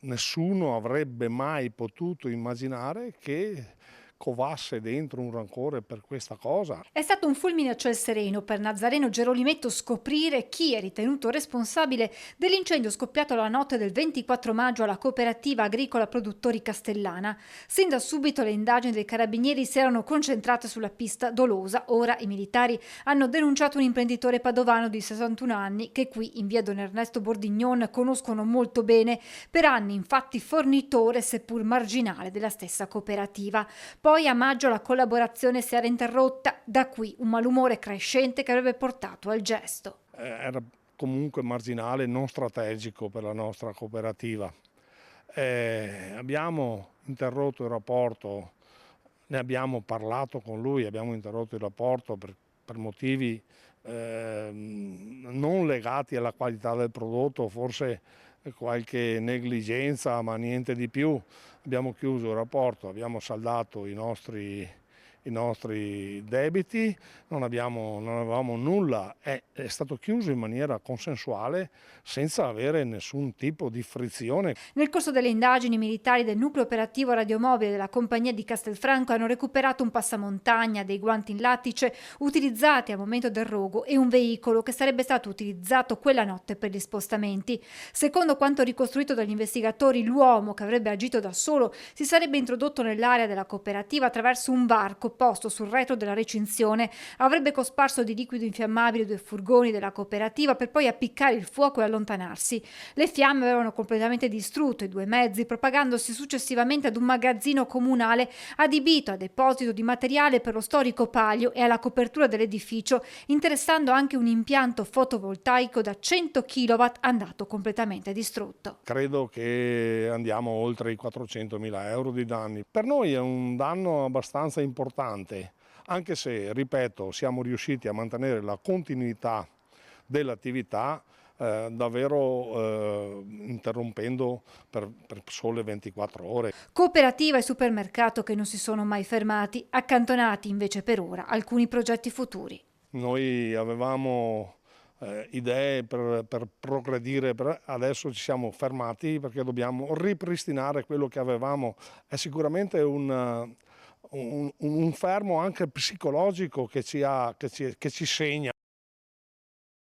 nessuno avrebbe mai potuto immaginare che covasse dentro un rancore per questa cosa. È stato un fulmine a ciel sereno per Nazareno Gerolimetto scoprire chi è ritenuto responsabile dell'incendio scoppiato la notte del 24 maggio alla cooperativa agricola produttori Castellana. Sin da subito le indagini dei carabinieri si erano concentrate sulla pista dolosa. Ora i militari hanno denunciato un imprenditore padovano di 61 anni che qui in via Don Ernesto Bordignon conoscono molto bene, per anni infatti fornitore seppur marginale della stessa cooperativa. Poi a maggio la collaborazione si era interrotta, da qui un malumore crescente che avrebbe portato al gesto. Era comunque marginale, non strategico per la nostra cooperativa. Abbiamo interrotto il rapporto, ne abbiamo parlato con lui, abbiamo interrotto il rapporto per motivi non legati alla qualità del prodotto, forse qualche negligenza, ma niente di più. Abbiamo chiuso il rapporto, abbiamo saldato i nostri debiti, non avevamo nulla, è stato chiuso in maniera consensuale senza avere nessun tipo di frizione. Nel corso delle indagini, i militari del nucleo operativo radiomobile della compagnia di Castelfranco hanno recuperato un passamontagna, dei guanti in lattice utilizzati al momento del rogo e un veicolo che sarebbe stato utilizzato quella notte per gli spostamenti. Secondo quanto ricostruito dagli investigatori, l'uomo, che avrebbe agito da solo, si sarebbe introdotto nell'area della cooperativa attraverso un varco posto sul retro della recinzione, avrebbe cosparso di liquido infiammabile 2 furgoni della cooperativa per poi appiccare il fuoco e allontanarsi. Le fiamme avevano completamente distrutto i 2 mezzi, propagandosi successivamente ad un magazzino comunale adibito a deposito di materiale per lo storico palio e alla copertura dell'edificio, interessando anche un impianto fotovoltaico da 100 kW andato completamente distrutto. Credo che andiamo oltre i 400.000 euro di danni. Per noi è un danno abbastanza importante, anche se, ripeto, siamo riusciti a mantenere la continuità dell'attività davvero interrompendo per sole 24 ore. Cooperativa e supermercato che non si sono mai fermati, accantonati invece per ora alcuni progetti futuri. Noi avevamo idee per progredire, adesso ci siamo fermati perché dobbiamo ripristinare quello che avevamo. È sicuramente un fermo anche psicologico che ci segna.